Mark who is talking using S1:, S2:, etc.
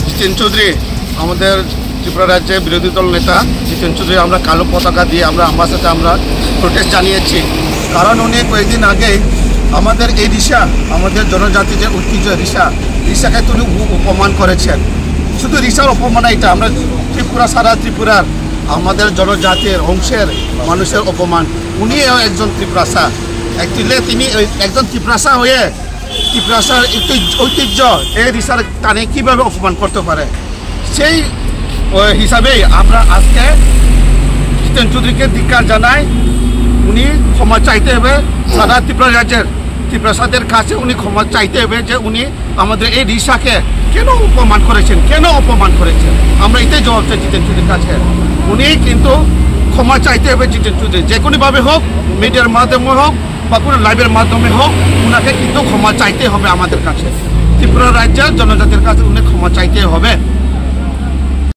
S1: জিতেন চৌধুরী আমাদের ত্রিপুরা রাজ্যের বিরোধী দল নেতা জিতেন চৌধুরী আমরা কালো পতাকা দিয়ে আমার সাথে আমরা প্রোটেস্ট জানিয়েছি। কারণ উনি কয়েকদিন আগে আমাদের এই রিসা, আমাদের জনজাতি যে ঐতিহ্য রিসাকে তিনি অপমান করেছেন। শুধু রিসার অপমান এটা, আমরা সারা ত্রিপুরার আমাদের জনজাতির অংশের মানুষের অপমান। উনিও একজন ত্রিপুরাসা, অ্যাকচুয়ালি তিনি একজন ত্রিপুরাসা হয়ে ত্রিপুরাসার ঐতিহ্য এই রিসার টানে কীভাবে অপমান করতে পারে, সেই হিসাবেই আমরা আজকে জিতেন চৌধুরীকে ধিক্কার জানাই। উনি ক্ষমা চাইতে হবে সারা ত্রিপুরা রাজ্যের ত্রিপুরাসাদের কাছে, উনি ক্ষমা চাইতে হবে যে উনি আমাদের এই রিসাকে কেন অপমান করেছেন। আমরা এটাই জবাব চাই জিতেন চৌধুরীর কাছে। উনি কিন্তু ক্ষমা চাইতে হবে জিতেন চৌধুরী, যে কোনোভাবে হোক, মিডিয়ার মাধ্যমে হোক বা কোনো লাইভের মাধ্যমে হোক, ওনাকে কিন্তু ক্ষমা চাইতে হবে আমাদের কাছে। ত্রিপুরা রাজ্যের জনজাতির কাছে উনি ক্ষমা চাইতে হবে।